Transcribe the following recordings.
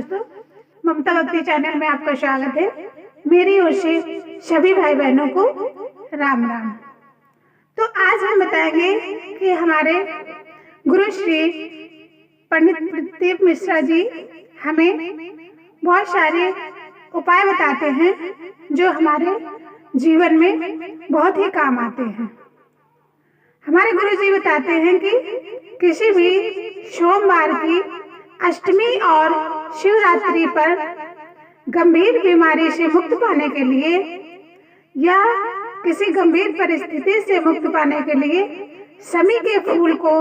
दोस्तों, ममता भक्ति चैनल में आपका स्वागत है। मेरी ओर से सभी भाई बहनों को राम राम। तो आज हम बताएंगे कि हमारे गुरु श्री पंडित प्रदीप मिश्रा जी हमें बहुत सारे उपाय बताते हैं जो हमारे जीवन में बहुत ही काम आते हैं। हमारे गुरु जी बताते हैं कि किसी भी सोमवार की अष्टमी और शिवरात्रि पर गंभीर बीमारी से मुक्त पाने के लिए या किसी गंभीर परिस्थिति से मुक्त पाने के लिए शमी के फूल को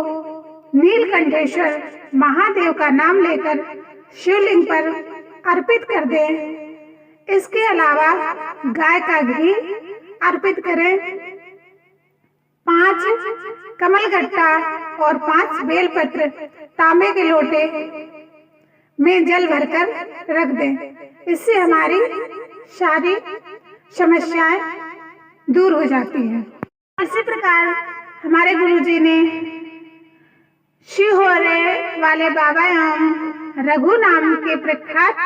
नीलकंठेश्वर महादेव का नाम लेकर शिवलिंग पर अर्पित कर दें। इसके अलावा गाय का घी अर्पित करें, 5 कमलगट्टा और 5 बेलपत्र तांबे के लोटे में जल भरकर रख दें। इससे हमारी सारी समस्याएं दूर हो जाती हैं। इसी प्रकार हमारे गुरुजी ने शिहोरे वाले बाबा एवं रघु नाम के प्रख्यात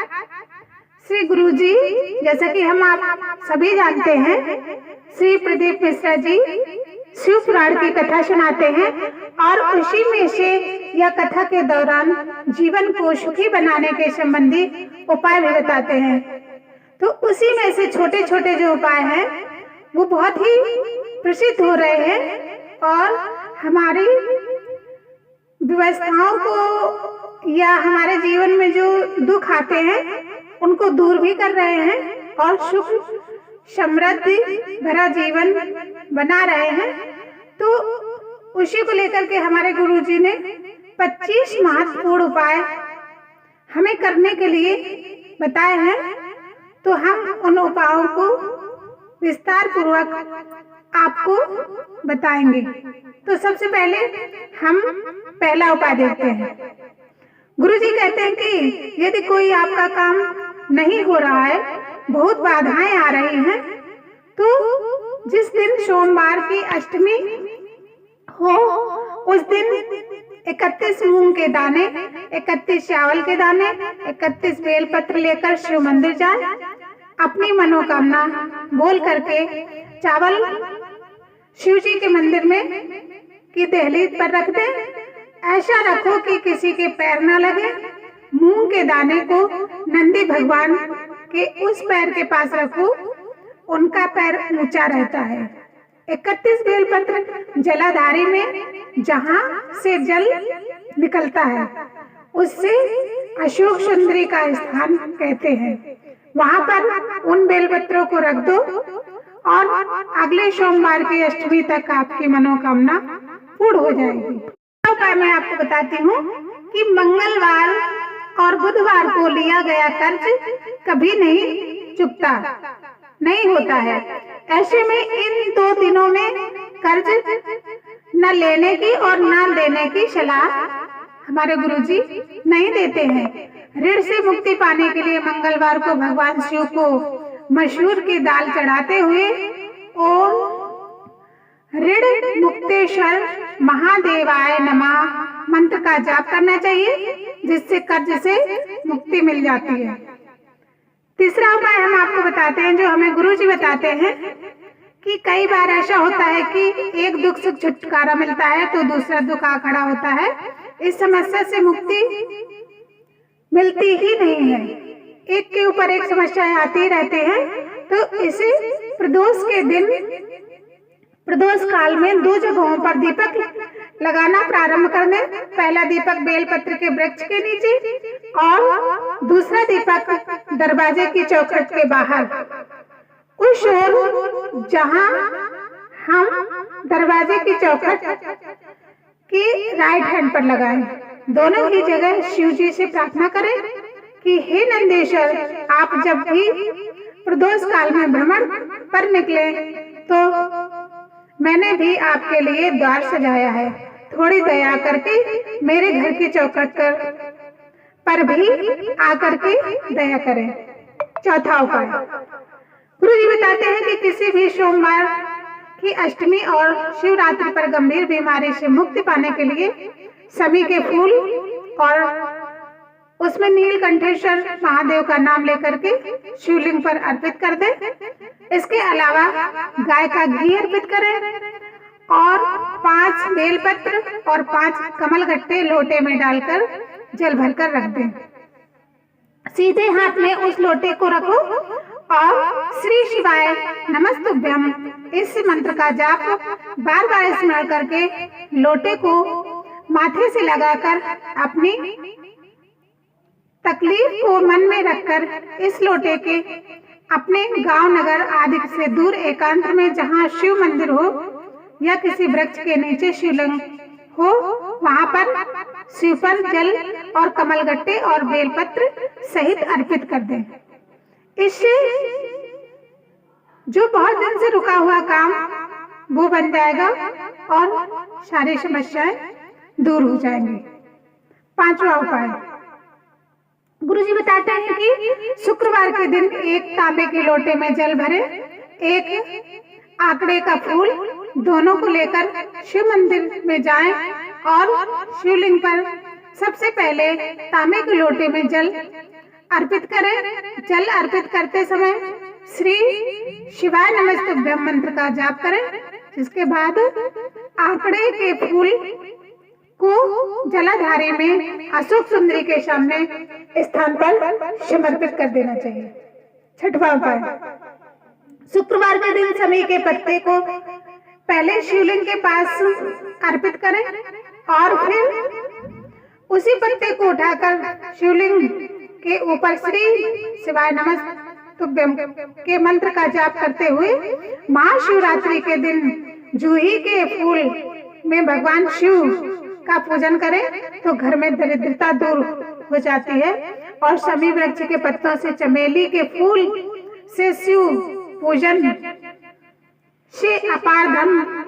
श्री गुरुजी, जैसा कि हम आप सभी जानते हैं, श्री प्रदीप मिश्रा जी शिव पुराण की कथा सुनाते हैं और उसी में से यह कथा के दौरान जीवन को सुखी बनाने के संबंधी उपाय भी बताते हैं। तो उसी में से छोटे छोटे जो उपाय हैं वो बहुत ही प्रसिद्ध हो रहे हैं और हमारी व्यवस्थाओं को या हमारे जीवन में जो दुख आते हैं उनको दूर भी कर रहे हैं और सुख समृद्धि भरा जीवन बना रहे हैं। तो उसी को लेकर के हमारे गुरुजी ने 25 महत्वपूर्ण उपाय हमें करने के लिए बताए हैं। तो हम उन उपायों को विस्तार पूर्वक आपको बताएंगे। तो सबसे पहले हम पहला उपाय देखते हैं। गुरुजी कहते हैं कि यदि कोई आपका काम नहीं हो रहा है, बहुत बाधाएं आ रही हैं, तो जिस दिन सोमवार की अष्टमी हो उस दिन 31 मूंग के दाने, 31 चावल के दाने, 31 बेलपत्र लेकर शिव मंदिर जाएं। अपनी मनोकामना बोल करके चावल शिव जी के मंदिर में की दहलीज पर रख दें। ऐसा रखो कि किसी के पैर न लगे। मूंग के दाने को नंदी भगवान के उस पैर के पास रखो, उनका पैर ऊंचा रहता है। 31 बेलपत्र जलाधारी में जहां से जल निकलता है उससे अशोक सुंदरी का स्थान कहते हैं। वहां पर उन बेलपत्रों को रख दो और अगले सोमवार की अष्टमी तक आपकी मनोकामना पूर्ण हो जाएगी। उपाय मैं आपको बताती हूँ कि मंगलवार और बुधवार को लिया गया कर्ज कभी नहीं चुकता नहीं होता है। ऐसे में इन 2 दिनों में कर्ज न लेने की और न देने की सलाह हमारे गुरुजी नहीं देते हैं। ऋण से मुक्ति पाने के लिए मंगलवार को भगवान शिव को मसूर की दाल चढ़ाते हुए ओम ऋण मुक्तेश्वर महादेवाय नमः मंत्र का जाप करना चाहिए, जिससे कर्ज से मुक्ति मिल जाती है। तीसरा उपाय हम आपको बताते हैं जो हमें गुरुजी बताते हैं कि कई बार ऐसा होता है कि एक दुख से छुटकारा मिलता है तो दूसरा दुख आ खड़ा होता है। इस समस्या से मुक्ति मिलती ही नहीं है, एक के ऊपर एक समस्याएं आती रहती हैं। तो इसे प्रदोष के दिन प्रदोष काल में 2 जगहों पर दीपक लगाना प्रारंभ कर दें। पहला दीपक बेलपत्र के वृक्ष के नीचे और दूसरा दीपक दरवाजे की चौखट के बाहर उस ओर जहां हम दरवाजे की चौखट की राइट हैंड पर लगाएं। दोनों ही जगह शिव जी से प्रार्थना करें कि हे नंदेश्वर, आप जब भी प्रदोष काल में भ्रमण पर निकले तो मैंने भी आपके लिए द्वार सजाया है, थोड़ी दया करके मेरे घर की चौखट पर भी आकर के दया करें। चौथा उपाय गुरु जी बताते हैं कि किसी भी सोमवार की अष्टमी और शिवरात्रि पर गंभीर बीमारी से मुक्ति पाने के लिए शमी के फूल और उसमें नीलकंठेश्वर महादेव का नाम लेकर के शिवलिंग पर अर्पित कर दे। इसके अलावा गाय का घी अर्पित करें और 5 बेलपत्र और 5 कमलगट्टे लोटे में डालकर जल भरकर रख दें। सीधे हाथ में उस लोटे को रखो और श्री शिवाय नमस्तुभ्यम इस मंत्र का जाप बार बार स्मरण करके लोटे को माथे से लगाकर अपनी तकलीफ को मन में रखकर इस लोटे के अपने गांव नगर आदि से दूर एकांत में जहां शिव मंदिर हो या किसी वृक्ष के नीचे शिवलिंग हो वहां पर शिव पर जल और कमलगट्टे और बेलपत्र सहित अर्पित कर दें। इससे जो बहुत दिन से रुका हुआ काम वो बन जाएगा और सारी समस्याएं दूर हो जाएंगी। 5वां उपाय गुरुजी बताते हैं कि शुक्रवार के दिन एक तांबे के लोटे में जल भरे, एक आंकड़े का फूल दोनों को लेकर शिव मंदिर में जाएं और शिवलिंग पर सबसे पहले तांबे के लोटे में जल अर्पित करें। जल अर्पित करते समय श्री शिवाय नमस्तुभ्यम मंत्र का जाप करें। जिसके बाद आंकड़े के फूल को जलाधारी में अशोक सुंदरी के सामने स्थान पर समर्पित कर देना चाहिए। 6वां उपाय शुक्रवार के दिन समी के पत्ते को पहले शिवलिंग के पास अर्पित करें और फिर उसी पत्ते को उठाकर शिवलिंग के ऊपर श्री शिवाय नमस्तुभ्यम के मंत्र का जाप करते हुए महाशिवरात्रि के दिन जूही के फूल में भगवान शिव का पूजन करें तो घर में दरिद्रता दूर हो जाती है और सभी वृक्ष के पत्तों से चमेली के फूल से शिव पूजन से अपार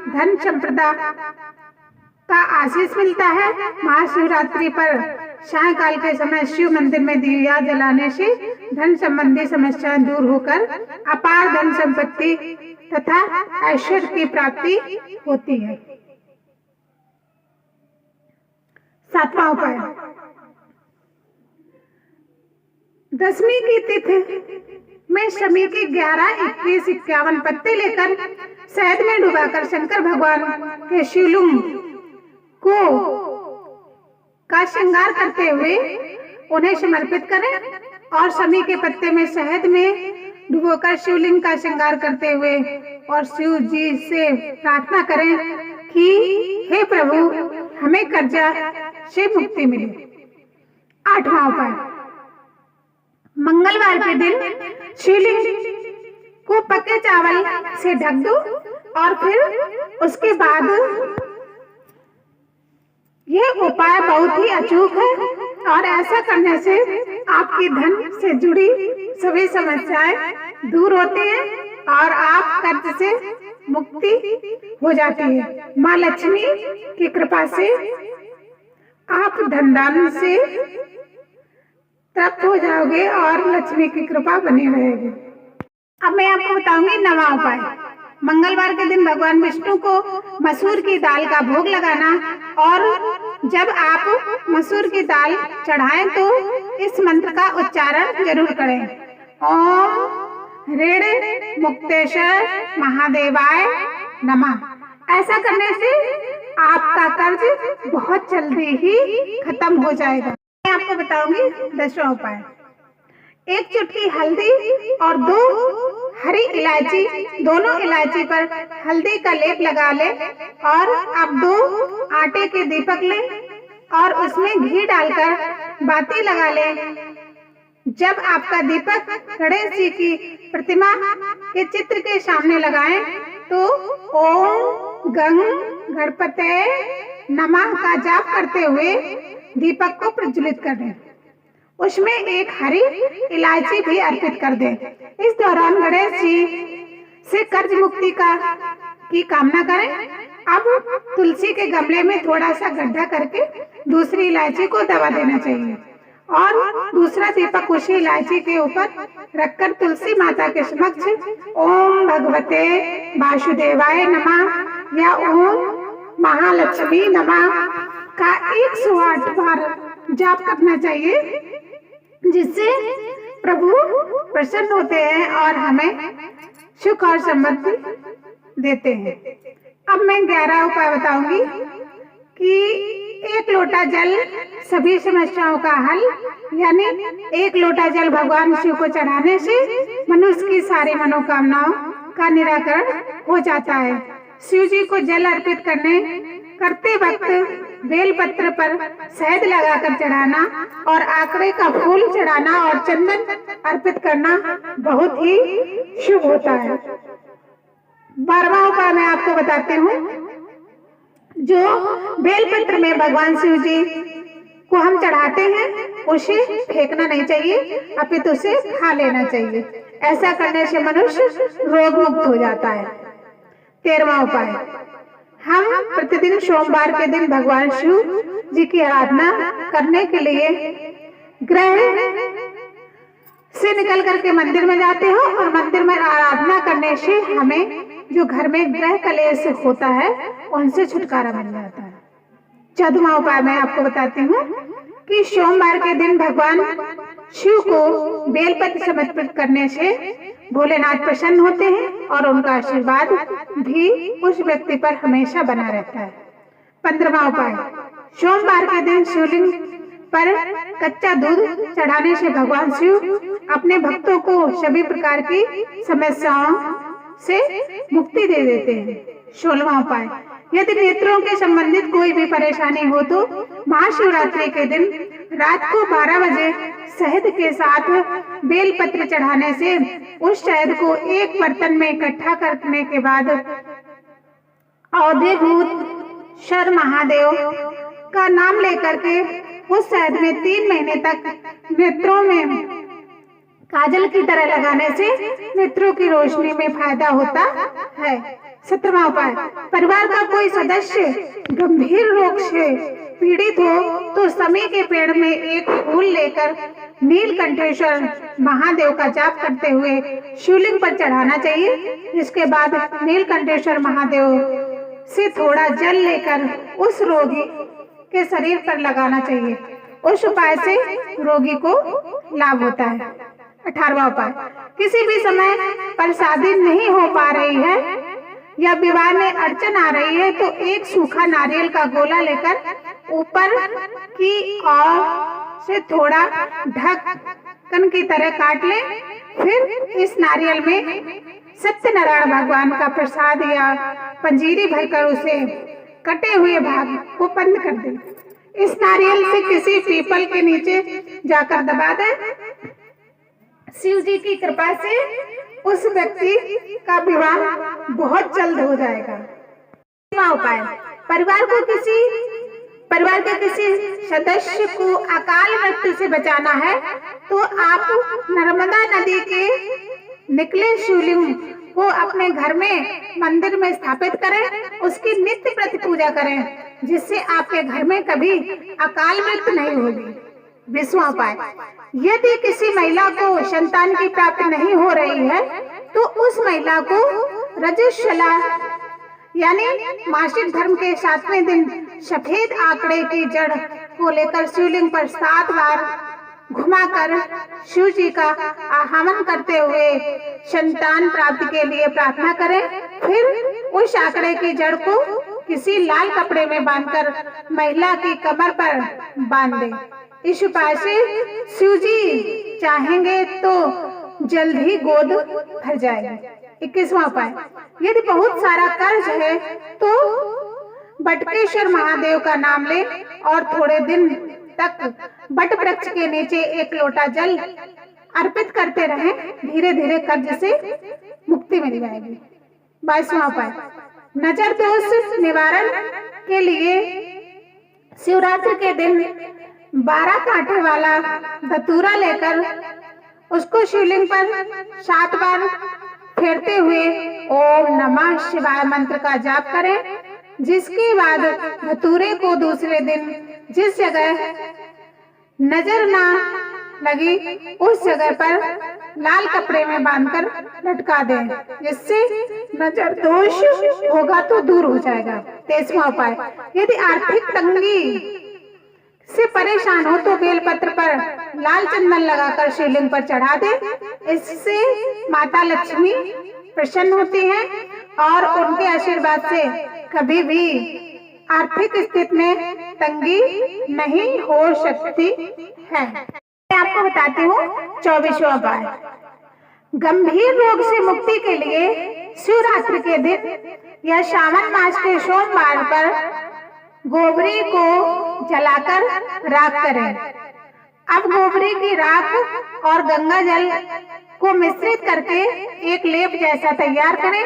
धन संपदा का आशीष मिलता है। महाशिवरात्रि पर सायंकाल के समय शिव मंदिर में दिया जलाने से धन संबंधी समस्याएं दूर होकर अपार धन संपत्ति तथा ऐश्वर्य की प्राप्ति होती है। 7वां उपाय दशमी की तिथि में शमी के 11, 21, 51 पत्ते लेकर शहद में डुबाकर शंकर भगवान के शिवलिंग को का श्रृंगार करते हुए उन्हें समर्पित करें और शमी के पत्ते में शहद में डुबोकर शिवलिंग का श्रृंगार करते हुए और शिव जी से प्रार्थना करें कि हे प्रभु हमें कर्जा से मुक्ति मिले। 8वां उपाय मंगलवार के दिन शिवलिंग को पके चावल से ढक दो और फिर उसके बाद यह उपाय बहुत ही अचूक है और ऐसा करने से आपकी धन से जुड़ी सभी समस्याएं दूर होती हैं और आप कर्ज से मुक्ति हो जाती है। माँ लक्ष्मी की कृपा से आप धनदान से तृप्त हो जाओगे और लक्ष्मी की कृपा बनी रहेगी। अब मैं आपको बताऊंगी 9वां उपाय मंगलवार के दिन भगवान विष्णु को मसूर की दाल का भोग लगाना और जब आप मसूर की दाल चढ़ाएं तो इस मंत्र का उच्चारण जरूर करें। ओम ऋण मुक्तेश्वर महादेवाय नमः। ऐसा करने से आपका कर्ज बहुत जल्दी ही खत्म हो जाएगा। मैं आपको बताऊंगी 10वां उपाय। 1 चुटकी हल्दी और 2 हरी इलायची, दोनों इलायची पर हल्दी का लेप लगा ले और आप 2 आटे के दीपक लें और उसमें घी डालकर बाती लगा ले। जब आपका दीपक गणेश जी की प्रतिमा के चित्र के सामने लगाएं तो ओम गंग गणपते नमः का जाप करते हुए दीपक को प्रज्वलित कर दें। उसमें 1 हरी इलायची भी अर्पित कर दें। इस दौरान गणेश जी से कर्ज मुक्ति की कामना करें। अब तुलसी के गमले में थोड़ा सा गड्ढा करके दूसरी इलायची को दबा देना चाहिए और दूसरा दीपक उसी इलायची के ऊपर रखकर तुलसी माता के समक्ष ओम भगवते वासुदेवाय नमः या ओम महालक्ष्मी नमः का 108 बार जाप करना चाहिए। जिससे प्रभु प्रसन्न होते हैं और हमें सुख और समृद्धि देते हैं। अब मैं 11 उपाय बताऊंगी कि 1 लोटा जल सभी समस्याओं का हल, यानी 1 लोटा जल भगवान शिव को चढ़ाने से मनुष्य की सारी मनोकामनाओं का निराकरण हो जाता है। शिव जी को जल अर्पित करते वक्त बेलपत्र पर शहद लगाकर चढ़ाना और आंकड़े का फूल चढ़ाना और चंदन अर्पित करना बहुत ही शुभ होता है। 12वां उपाय मैं आपको बताती हूँ। जो बेलपत्र में भगवान शिव जी को हम चढ़ाते हैं उसे फेंकना नहीं चाहिए, अपितु उसे खा लेना चाहिए। ऐसा करने से मनुष्य रोग मुक्त हो जाता है। 13वां उपाय, हम प्रतिदिन सोमवार के दिन भगवान शिव जी की आराधना करने के लिए ग्रह से निकल करके मंदिर में जाते हो और मंदिर में आराधना करने से हमें जो घर में ग्रह कलेश होता है उनसे छुटकारा मिल जाता है। 14वां उपाय मैं आपको बताती हूँ कि सोमवार के दिन भगवान शिव को बेलपत्र समर्पित करने से भोलेनाथ प्रसन्न होते हैं और उनका आशीर्वाद भी उस व्यक्ति पर हमेशा बना रहता है। 15वां उपाय, सोमवार के दिन शिवलिंग पर कच्चा दूध चढ़ाने से भगवान शिव अपने भक्तों को सभी प्रकार की समस्याओं से मुक्ति दे देते हैं। 16वां उपाय, यदि नेत्रों के संबंधित कोई भी परेशानी हो तो महाशिवरात्रि के दिन रात को 12 बजे शहद के साथ बेलपत्र चढ़ाने से उस शहद को एक बर्तन में इकट्ठा करने के बाद अवधूत शर महादेव का नाम लेकर के उस शहद में 3 महीने तक नेत्रों में काजल की तरह लगाने से नेत्रों की रोशनी में फायदा होता है। 17वां उपाय, परिवार का कोई सदस्य गंभीर रोग से पीड़ित हो तो समी के पेड़ में एक फूल लेकर नीलकंठेश्वर महादेव का जाप करते हुए शिवलिंग पर चढ़ाना चाहिए। इसके बाद नीलकंठेश्वर महादेव से थोड़ा जल लेकर उस रोगी के शरीर पर लगाना चाहिए। उस उपाय से रोगी को लाभ होता है। 18वां उपाय, किसी भी समय पर शादी नहीं हो पा रही है या विवाह में अड़चन आ रही है तो एक सूखा नारियल का गोला लेकर ऊपर की ओर से थोड़ा ढक्कन की तरह काट ले। फिर इस नारियल में सत्यनारायण भगवान का प्रसाद या पंजीरी भरकर उसे कटे हुए भाग को बंद कर दे। इस नारियल से किसी पीपल के नीचे जाकर दबा दे। शिव जी की कृपा से उस व्यक्ति का विवाह बहुत जल्द हो जाएगा। 9वां उपाय, परिवार के किसी सदस्य को अकाल मृत्यु से बचाना है तो आप नर्मदा नदी के निकले शिवलिंग को अपने घर में मंदिर में स्थापित करें, उसकी नित्य प्रति पूजा करें, जिससे आपके घर में कभी अकाल मृत्यु नहीं होगी। 20वां उपाय, यदि किसी महिला को संतान की प्राप्ति नहीं हो रही है तो उस महिला को रजस्वला यानी मासिक धर्म के 7वें दिन सफेद आंकड़े की जड़ को लेकर शिवलिंग पर 7 बार घुमाकर शिव जी का आह्वान करते हुए संतान प्राप्ति के लिए प्रार्थना करें। फिर उस आंकड़े की जड़ को किसी लाल कपड़े में बांधकर महिला की कमर पर बांध दें। इस उपाय से शिव जी चाहेंगे तो जल्द ही गोद भर जाएगी। 21वां उपाय, यदि बहुत सारा कर्ज है तो बटकेश्वर महादेव का नाम ले और थोड़े दिन तक बट वृक्ष के नीचे 1 लोटा जल अर्पित करते रहें। धीरे धीरे कर्ज से मुक्ति मिल जाएगी। 22वां उपाय, नजर दोष निवारण के लिए शिवरात्रि के दिन 12 कांटे वाला धतूरा लेकर उसको शिवलिंग पर 7 बार फेरते हुए ओम नमः शिवाय मंत्र का जाप करें। जिसके बाद धतूरे को दूसरे दिन जिस जगह नजर ना लगी उस जगह पर लाल कपड़े में बांधकर लटका दें, जिससे नजर दोष होगा तो दूर हो जाएगा। 23वां उपाय, यदि आर्थिक तंगी इससे परेशान हो तो बेलपत्र पर लाल चंदन लगाकर शिवलिंग पर चढ़ा दे। इससे माता लक्ष्मी प्रसन्न होती हैं और उनके आशीर्वाद से कभी भी आर्थिक स्थिति में तंगी नहीं हो सकती है। मैं आपको बताती हूँ 24वां उपाय। गंभीर रोग से मुक्ति के लिए शिवरात्रि के दिन या श्रावण मास के सोमवार पर गोबरी को जलाकर राख करें। अब गोबरी की राख और गंगा जल को मिश्रित करके एक लेप जैसा तैयार करें।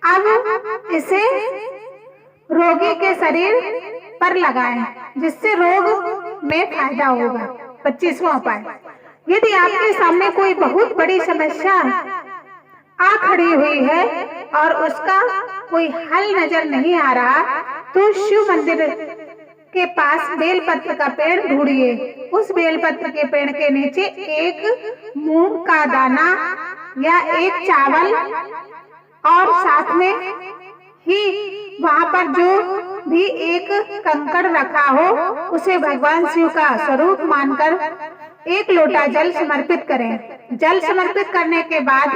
अब इसे रोगी के शरीर पर लगाएं, जिससे रोग में फायदा होगा। 25वां उपाय। यदि आपके सामने कोई बहुत बड़ी समस्या आ खड़ी हुई है और उसका कोई हल नजर नहीं आ रहा, तो शिव मंदिर के पास बेलपत्र का पेड़ ढूंढिए। उस बेलपत्र के पेड़ के नीचे एक मूंग का दाना या एक चावल और साथ में ही वहां पर जो भी एक कंकड़ रखा हो उसे भगवान शिव का स्वरूप मानकर एक लोटा जल समर्पित करें। जल समर्पित करने के बाद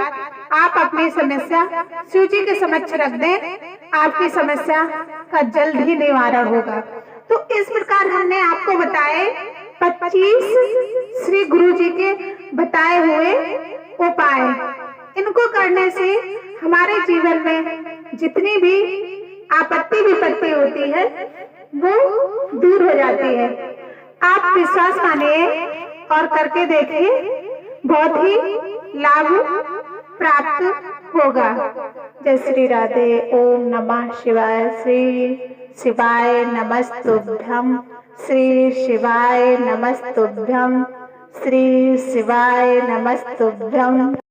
आप अपनी समस्या शिव जी के समक्ष रख दें। आपकी समस्या का जल्द ही निवारण होगा। तो इस प्रकार हमने आपको बताए 25 श्री गुरु जी के बताए हुए उपाय। इनको करने से हमारे जीवन में जितनी भी आपत्ति विपत्ति होती है वो दूर हो जाती है। आप विश्वास मानिए और करके देखिए, बहुत ही लाभ प्राप्त होगा। जय श्री राधे। ओम नमः शिवाय। श्री शिवाय नमस्तुभ्यं। श्री शिवाय नमस्तुभ्यं। श्री शिवाय नमस्तुभ्यं।